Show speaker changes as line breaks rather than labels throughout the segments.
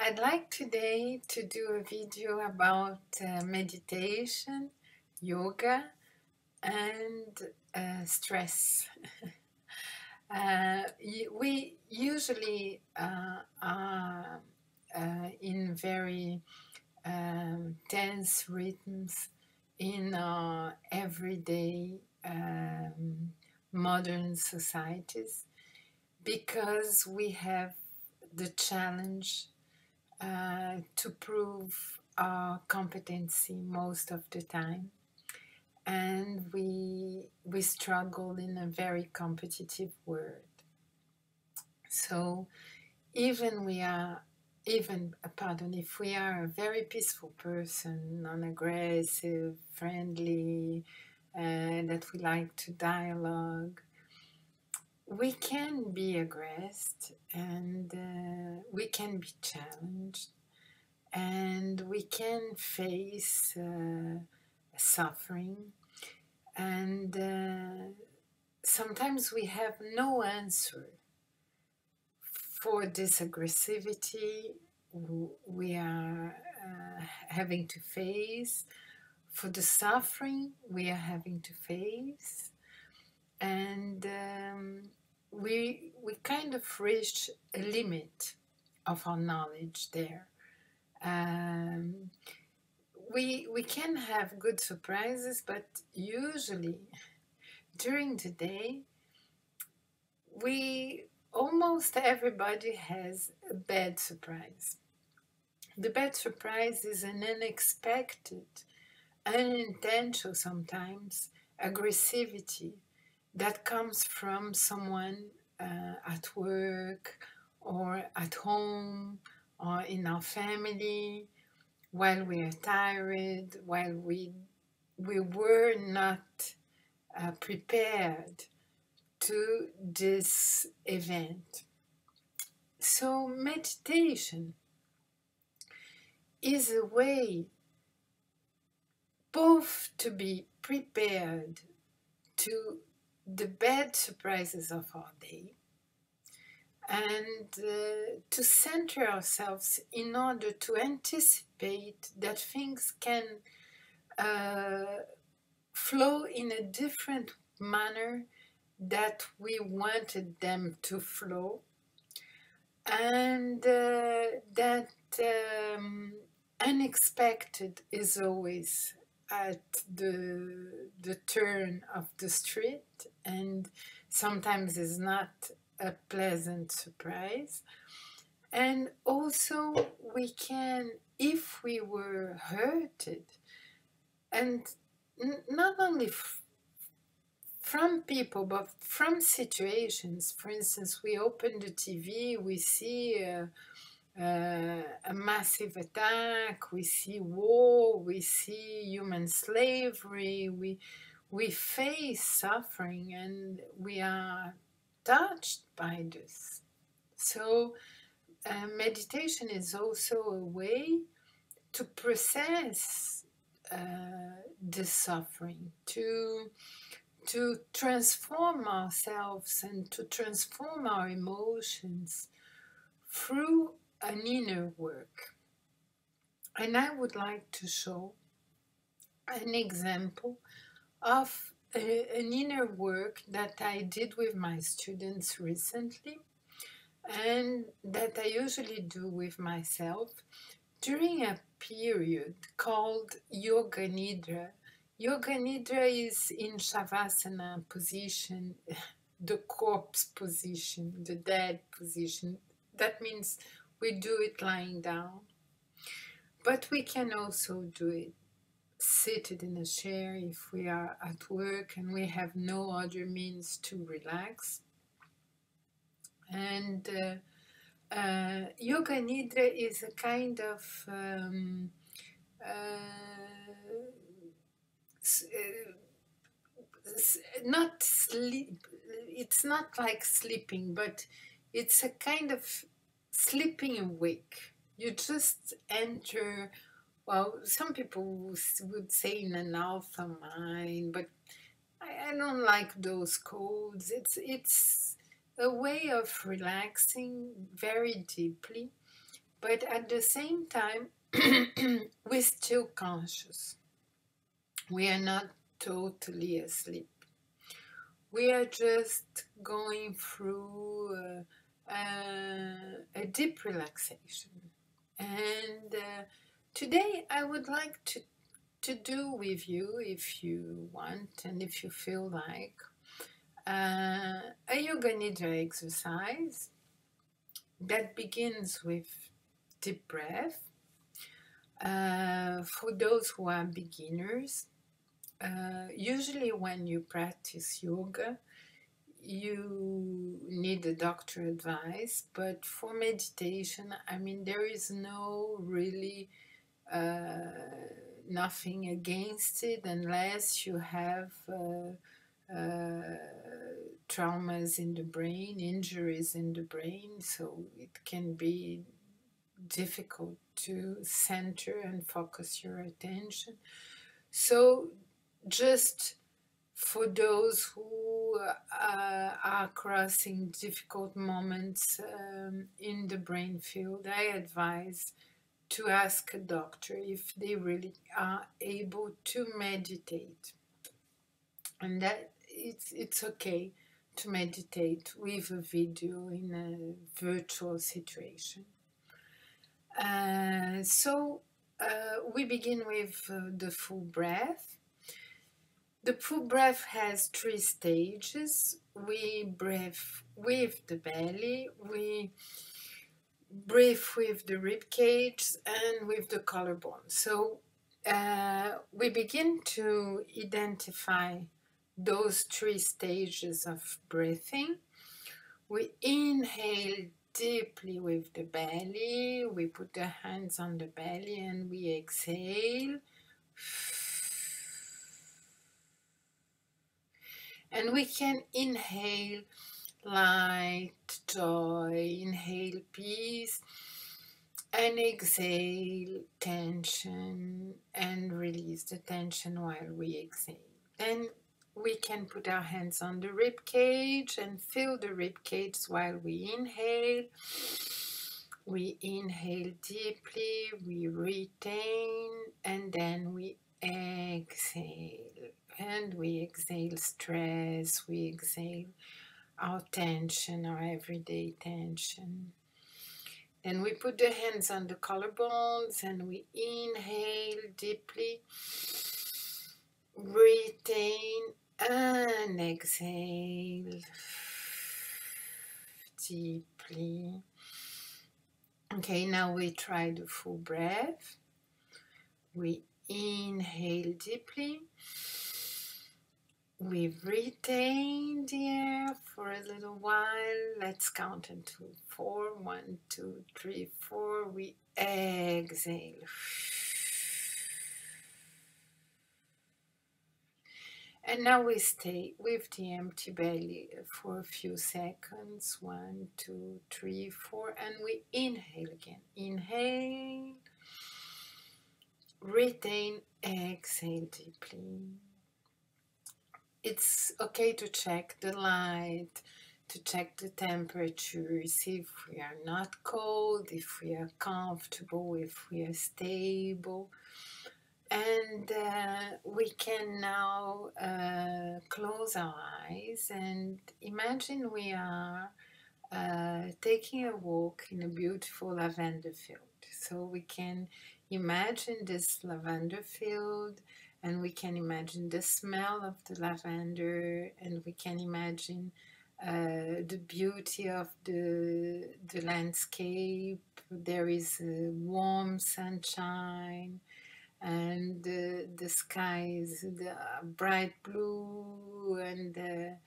I'd like today to do a video about meditation, yoga, and stress. We usually are in very tense rhythms in our everyday modern societies because we have the challenge to prove our competency most of the time, and we struggle in a very competitive world. So even we are even pardon if we are a very peaceful person, non-aggressive, friendly, that we like to dialogue, we can be aggressed, and we can be challenged, and we can face suffering, and sometimes we have no answer for this aggressivity we are having to face, for the suffering we are having to face, and we kind of reach a limit of our knowledge there. We can have good surprises, but usually during the day, almost everybody has a bad surprise. The bad surprise is an unexpected, unintentional sometimes aggressivity that comes from someone at work or at home or in our family, while we are tired, while we were not prepared to this event. So meditation is a way both to be prepared to the bad surprises of our day, and to center ourselves in order to anticipate that things can flow in a different manner that we wanted them to flow, and that unexpected is always at the turn of the street, and sometimes is not a pleasant surprise. And also we can, if we were hurted, and not only from people, but from situations. For instance, we open the TV, we see a massive attack, we see war, we see human slavery, we face suffering, and we are touched by this. So meditation is also a way to process the suffering, to transform ourselves and to transform our emotions through an inner work. And I would like to show an example of an inner work that I did with my students recently, and that I usually do with myself during a period called Yoga Nidra. Yoga Nidra is in Shavasana position, the corpse position, the dead position. That means we do it lying down. But we can also do it seated in a chair if we are at work and we have no other means to relax. And Yoga Nidra is a kind of not sleep, it's not like sleeping, but it's a kind of sleeping awake. You just enter, well, some people would say in an alpha mind, but I don't like those codes. It's a way of relaxing very deeply, but at the same time, we're still conscious. We are not totally asleep. We are just going through a deep relaxation. And today I would like to do with you, if you want and if you feel like, a yoga nidra exercise that begins with deep breath. For those who are beginners, usually when you practice yoga, you need a doctor advice, but for meditation, I mean, there is no really nothing against it unless you have traumas in the brain, injuries in the brain, so it can be difficult to center and focus your attention. So just for those who are crossing difficult moments in the brain field, I advise to ask a doctor if they really are able to meditate, and that it's okay to meditate with a video in a virtual situation. So we begin with the full breath. The full breath has 3 stages. We breathe with the belly, we breathe with the rib cage, and with the collarbone. So we begin to identify those 3 stages of breathing. We inhale deeply with the belly, we put the hands on the belly and we exhale. And we can inhale light, joy, inhale peace, and exhale tension, and release the tension while we exhale. Then we can put our hands on the rib cage and feel the rib cage while we inhale. We inhale deeply, we retain, and then we exhale. And we exhale stress, we exhale our tension, our everyday tension. Then we put the hands on the collarbones and we inhale deeply, retain, and exhale deeply. Okay, now we try the full breath. We inhale deeply. We retain the air for a little while. Let's count until 4. 1, 2, 3, 4. We exhale. And now we stay with the empty belly for a few seconds. 1, 2, 3, 4. And we inhale again. Inhale. Retain. Exhale deeply. It's okay to check the light, to check the temperature, see if we are not cold, if we are comfortable, if we are stable. And we can now close our eyes and imagine we are taking a walk in a beautiful lavender field. So we can imagine this lavender field, and we can imagine the smell of the lavender, and we can imagine the beauty of the landscape. There is a warm sunshine, and the sky is the bright blue, and there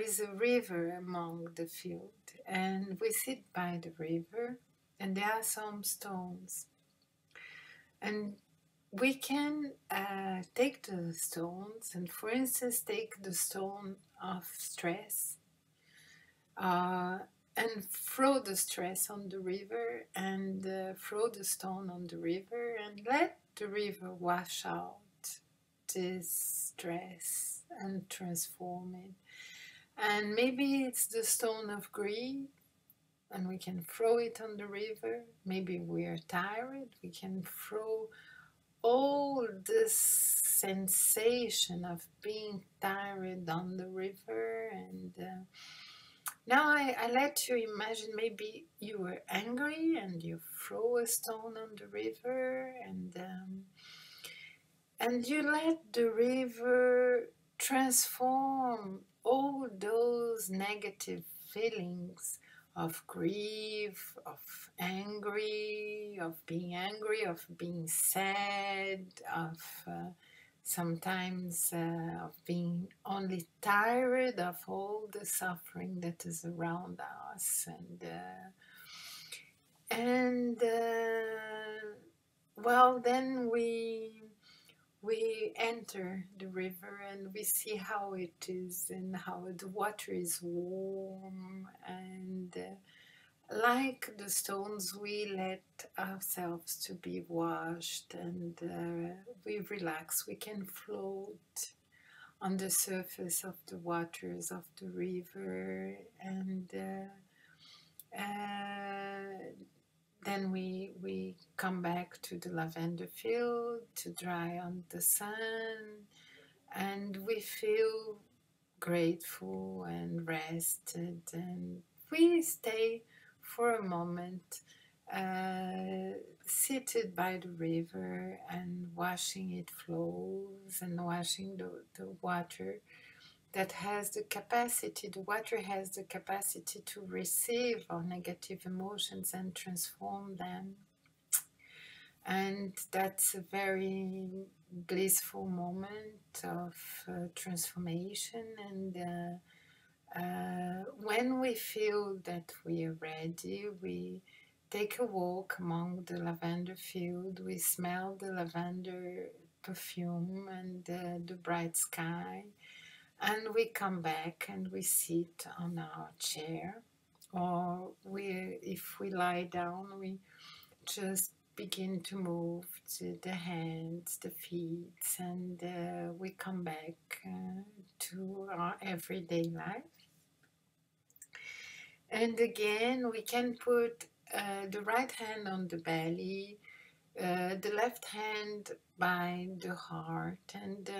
is a river among the field, and we sit by the river, and there are some stones, and we can take the stones and, for instance, take the stone of stress and throw the stress on the river, and throw the stone on the river, and let the river wash out this stress and transform it. And maybe it's the stone of greed, and we can throw it on the river. Maybe we are tired, we can throw all this sensation of being tired on the river. And now I let you imagine, maybe you were angry and you throw a stone on the river, and you let the river transform all those negative feelings of grief, of being angry, of being sad, of sometimes of being only tired of all the suffering that is around us. And well, then we enter the river and we see how it is, and how the water is warm, and like the stones, we let ourselves to be washed, and we relax. We can float on the surface of the waters of the river, and then we come back to the lavender field to dry on the sun, and we feel grateful and rested, and we stay for a moment seated by the river and watching it flows, and watching the water that has the capacity, the water has the capacity to receive our negative emotions and transform them. And that's a very blissful moment of transformation. And when we feel that we are ready, we take a walk among the lavender field. We smell the lavender perfume and the bright sky. And we come back and we sit on our chair, or if we lie down, we just begin to move the hands, the feet, and we come back to our everyday life. And again, we can put the right hand on the belly, the left hand by the heart, and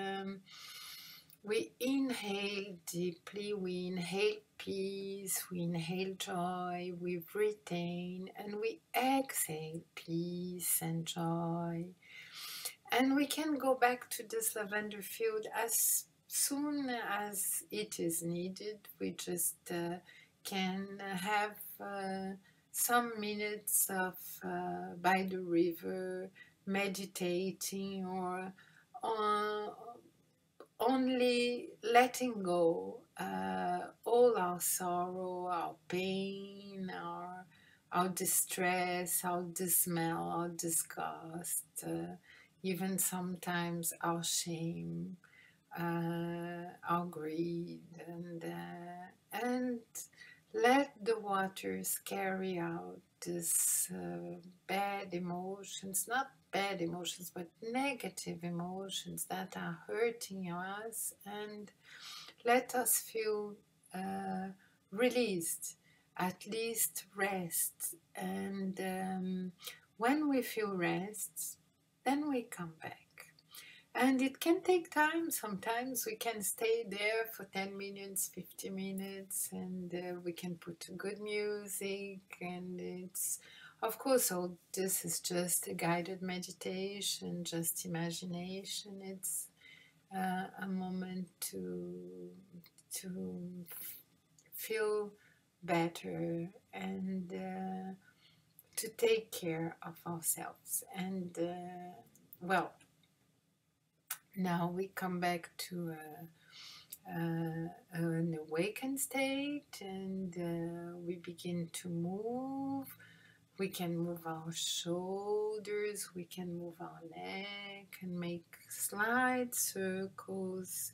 we inhale deeply, we inhale peace, we inhale joy, we retain, and we exhale peace and joy. And we can go back to this lavender field as soon as it is needed. We just can have some minutes of by the river, meditating, or only letting go all our sorrow, our pain, our distress, our dismay, our disgust, even sometimes our shame, our greed, and let the waters carry out this bad emotions, not bad emotions, but negative emotions that are hurting us, and let us feel released, at least rest. And when we feel rest, then we come back. And it can take time. Sometimes we can stay there for 10 minutes, 50 minutes, and we can put good music. And it's, of course, all this is just a guided meditation, just imagination. It's a moment to feel better, and to take care of ourselves. And well, now we come back to an awakened state, and we begin to move. We can move our shoulders, we can move our neck, and make slight circles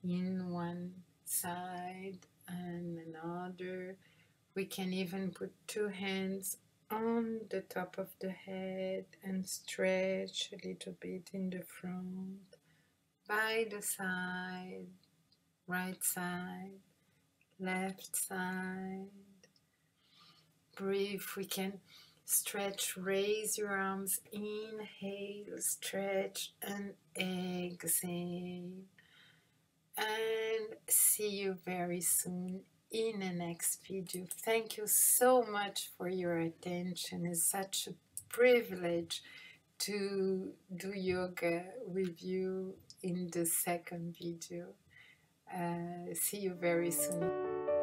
in one side and another. We can even put two hands on the top of the head and stretch a little bit in the front, by the side, right side, left side. breathe. We can stretch, raise your arms, inhale, stretch, and exhale. And see you very soon in the next video. Thank you so much for your attention. It's such a privilege to do yoga with you in the second video. See you very soon.